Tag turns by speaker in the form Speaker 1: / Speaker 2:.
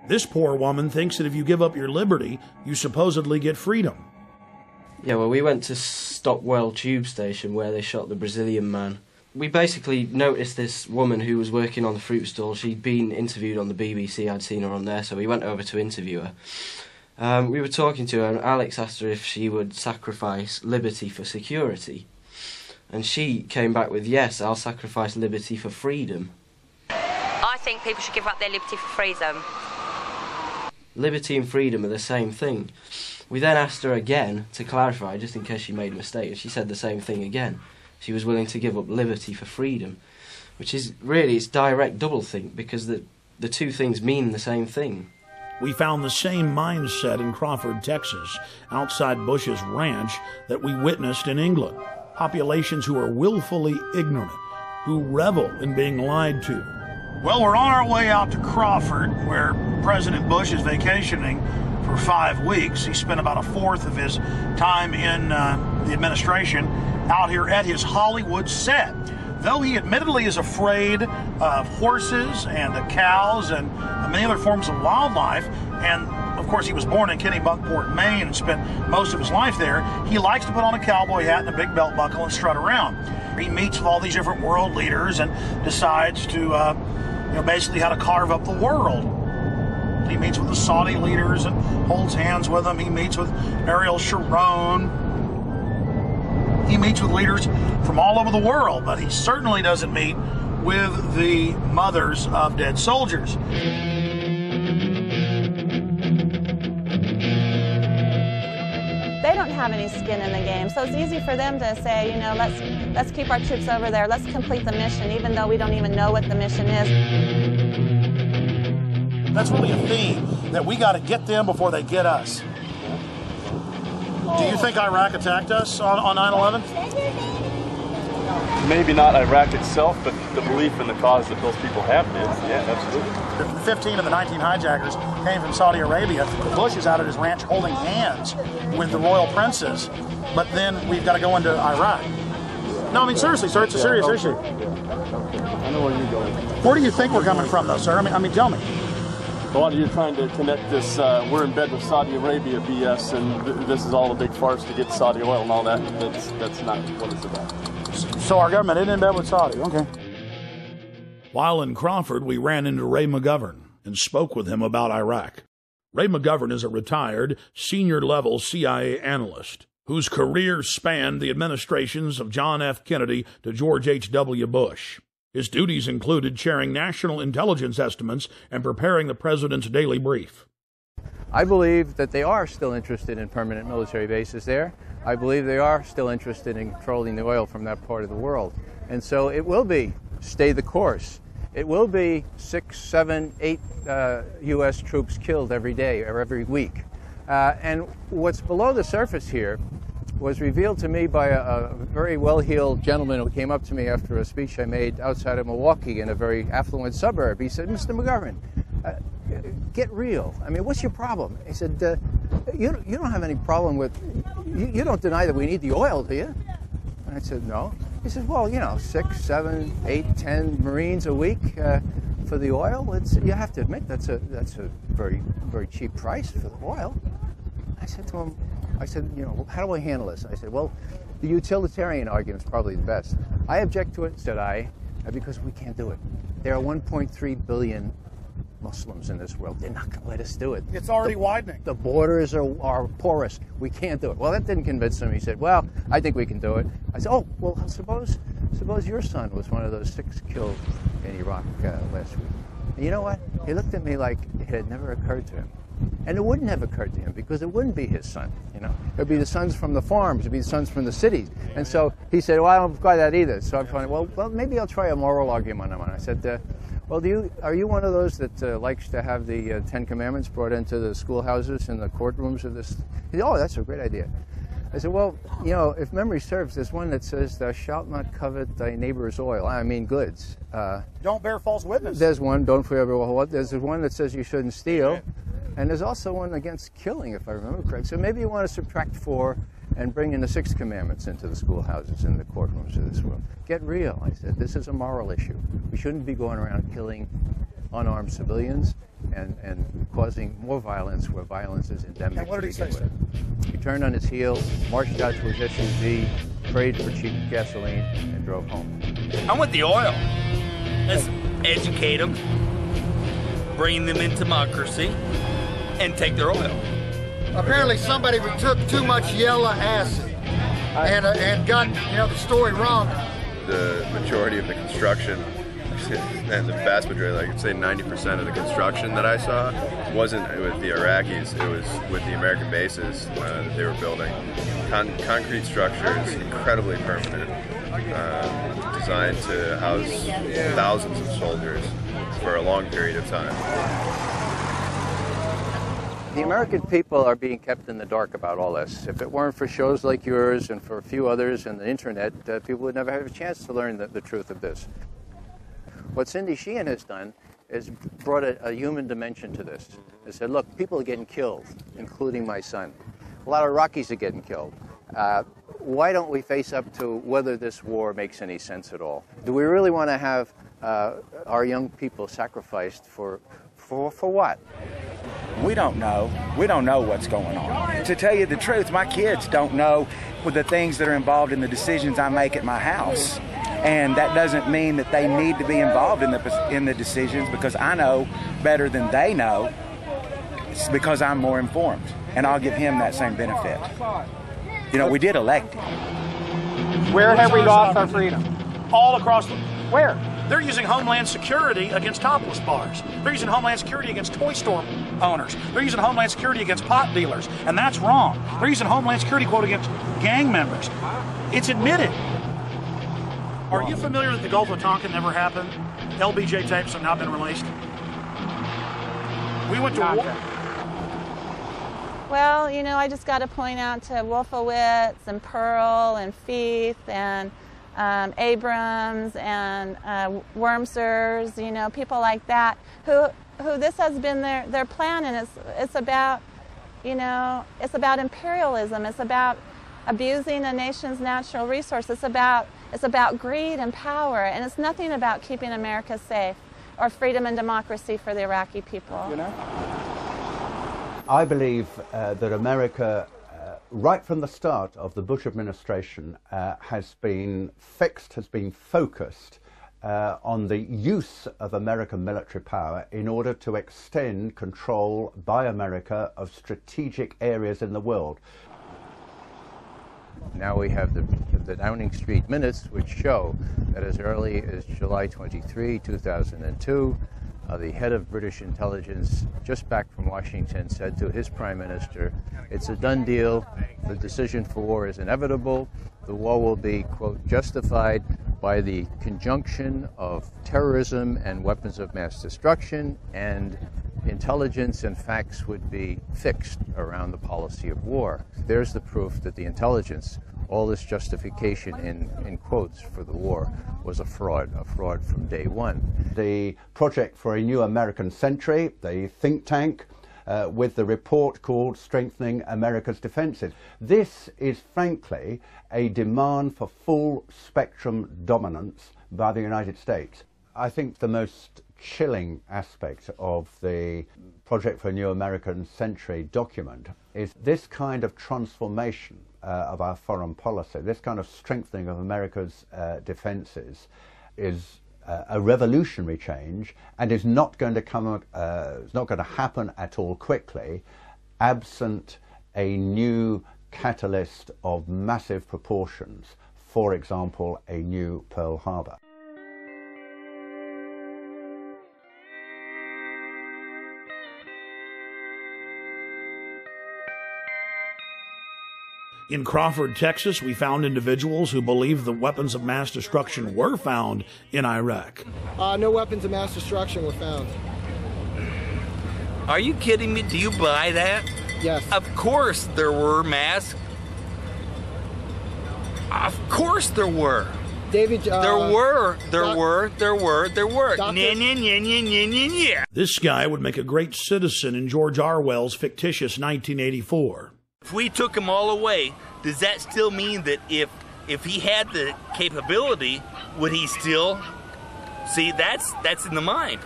Speaker 1: This poor woman thinks that if you give up your liberty, you supposedly get freedom.
Speaker 2: Yeah, well, we went to Stockwell Tube Station where they shot the Brazilian man. We basically noticed this woman who was working on the fruit stall. She'd been interviewed on the BBC, I'd seen her on there, so we went over to interview her. We were talking to her, and Alex asked her if she would sacrifice liberty for security. And she came back with, yes, I'll sacrifice liberty for freedom.
Speaker 3: I think people should give up their liberty for freedom.
Speaker 2: Liberty and freedom are the same thing. We then asked her again to clarify, just in case she made a mistake, and she said the same thing again. She was willing to give up liberty for freedom, which is really, it's direct doublethink, because the two things mean the same thing.
Speaker 1: We found the same mindset in Crawford, Texas, outside Bush's ranch, that we witnessed in England. Populations who are willfully ignorant, who revel in being lied to. Well, we're on our way out to Crawford, where President Bush is vacationing for 5 weeks. He spent about a fourth of his time in the administration out here at his Hollywood set. Though he admittedly is afraid of horses and cows and many other forms of wildlife, and of course he was born in Kennebunkport, Maine, and spent most of his life there, he likes to put on a cowboy hat and a big belt buckle and strut around. He meets with all these different world leaders and decides to, basically how to carve up the world. He meets with the Saudi leaders and holds hands with them. He meets with Ariel Sharon. He meets with leaders from all over the world, but he certainly doesn't meet with the mothers of dead soldiers.
Speaker 4: They don't have any skin in the game, so it's easy for them to say, let's keep our troops over there, let's complete the mission, even though we don't even know what the mission is.
Speaker 1: That's really a theme, that we got to get them before they get us. Do you think Iraq attacked us on 9/11?
Speaker 5: Maybe not Iraq itself, but the belief in the cause that those people have is, yeah, absolutely.
Speaker 1: 15 of the 19 hijackers came from Saudi Arabia. Bush is out at his ranch holding hands with the royal princes, but then we've got to go into Iraq. No, I mean, seriously, sir, it's a serious issue.
Speaker 5: I know where you're going.
Speaker 1: Where do you think we're coming from, though, sir? I mean, tell me.
Speaker 5: Well, you're trying to connect this, we're in bed with Saudi Arabia BS, and this is all a big farce to get Saudi oil and all that. That's not what it's about.
Speaker 1: So our government isn't in bed with Saudi, okay. While in Crawford, we ran into Ray McGovern and spoke with him about Iraq. Ray McGovern is a retired, senior-level CIA analyst whose career spanned the administrations of John F. Kennedy to George H.W. Bush. His duties included chairing national intelligence estimates and preparing the president's daily brief.
Speaker 6: I believe that they are still interested in permanent military bases there. I believe they are still interested in controlling the oil from that part of the world. And so it will be stay the course. It will be 6, 7, 8 U.S. troops killed every day or every week. And what's below the surface here was revealed to me by a very well-heeled gentleman who came up to me after a speech I made outside of Milwaukee in a very affluent suburb. He said, "Mr. McGovern, get real. I mean, what's your problem?" He said, you don't have any problem with, you don't deny that we need the oil, do you?" And I said, "No." He said, "Well, 6, 7, 8, 10 Marines a week for the oil, you have to admit that's a very, very cheap price for the oil." I said to him, how do I handle this? I said, well, the utilitarian argument is probably the best. I object to it, said I, because we can't do it. There are 1.3 billion Muslims in this world. They're not going to let us do it.
Speaker 1: It's already widening.
Speaker 6: The borders are porous. We can't do it. Well, that didn't convince him. He said, well, I think we can do it. I said, oh, well, suppose your son was one of those 6 killed in Iraq last week. And you know what? He looked at me like it had never occurred to him. And it wouldn't have occurred to him because it wouldn't be his son, It would be the sons from the farms, it would be the sons from the cities. And so he said, well, I don't buy that either. So I'm trying, well, maybe I'll try a moral argument on it. I said, well, are you one of those that likes to have the 10 Commandments brought into the schoolhouses and the courtrooms of this? He said, oh, that's a great idea. I said, well, if memory serves, there's one that says, thou shalt not covet thy neighbor's oil. I mean goods.
Speaker 1: Don't bear false witness.
Speaker 6: There's one, don't forever what. There's one that says you shouldn't steal. And there's also one against killing, if I remember correct. So maybe you want to subtract 4 and bring in the 6 commandments into the schoolhouses and the courtrooms of this world. Get real, I said. This is a moral issue. We shouldn't be going around killing unarmed civilians. and causing more violence where violence is endemic.
Speaker 7: And what did he say, sir?
Speaker 6: He turned on his heel, marched out to his SUV, prayed for cheap gasoline, and drove home.
Speaker 8: I want the oil. Let's educate them, bring them in democracy, and take their oil.
Speaker 7: Apparently somebody took too much yellow acid and got the story wrong.
Speaker 9: The majority of the construction, and the vast majority, like I'd say 90% of the construction that I saw wasn't with the Iraqis, it was with the American bases that they were building. Concrete structures, incredibly permanent, designed to house thousands of soldiers for a long period of time.
Speaker 6: The American people are being kept in the dark about all this. If it weren't for shows like yours and for a few others and the internet, people would never have a chance to learn the truth of this. What Cindy Sheehan has done is brought a human dimension to this. They said, look, people are getting killed, including my son. A lot of Iraqis are getting killed. Why don't we face up to whether this war makes any sense at all? Do we really want to have our young people sacrificed for what?
Speaker 10: We don't know. We don't know what's going on. To tell you the truth, my kids don't know the things that are involved in the decisions I make at my house. And that doesn't mean that they need to be involved in the decisions, because I know better than they know. It's because I'm more informed, and I'll give him that same benefit. We did elect him.
Speaker 11: Where have we lost our freedom?
Speaker 1: All across the...
Speaker 11: Where?
Speaker 1: They're using Homeland Security against topless bars. They're using Homeland Security against toy store owners. They're using Homeland Security against pot dealers, and that's wrong. They're using Homeland Security, quote, against gang members. It's admitted. Are you familiar that the Gulf of Tonkin never happened? LBJ tapes have not been released. We went to war.
Speaker 4: Well, I just got to point out to Wolfowitz and Pearl and Feith and Abrams and Wormsers, people like that, who this has been their plan, and it's about, it's about imperialism. It's about abusing a nation's natural resources. It's about greed and power, and it's nothing about keeping America safe or freedom and democracy for the Iraqi people.
Speaker 12: I believe that America, right from the start of the Bush administration, has been focused on the use of American military power in order to extend control by America of strategic areas in the world.
Speaker 6: Now we have the Downing Street minutes, which show that as early as July 23, 2002, the head of British intelligence, just back from Washington, said to his prime minister, it's a done deal, the decision for war is inevitable, the war will be, quote, justified by the conjunction of terrorism and weapons of mass destruction, and intelligence and facts would be fixed around the policy of war. There's the proof that the intelligence, all this justification in quotes for the war, was a fraud from day one.
Speaker 12: The Project for a New American Century, the think tank, with the report called Strengthening America's Defenses. This is frankly a demand for full spectrum dominance by the United States. I think the most chilling aspect of the Project for a New American Century document is this kind of transformation of our foreign policy, this kind of strengthening of America's defenses is a revolutionary change, and is not going to happen at all quickly, absent a new catalyst of massive proportions. For example, a new Pearl Harbor.
Speaker 1: In Crawford, Texas, we found individuals who believed the weapons of mass destruction were found in Iraq.
Speaker 7: No weapons of mass destruction were found.
Speaker 8: Are you kidding me? Do you buy that?
Speaker 7: Yes.
Speaker 8: Of course there were mass. Of course there were.
Speaker 7: David,
Speaker 8: there were.
Speaker 1: This guy would make a great citizen in George Orwell's fictitious 1984.
Speaker 8: If we took them all away, does that still mean that if he had the capability, would he still? See, that's in the mind.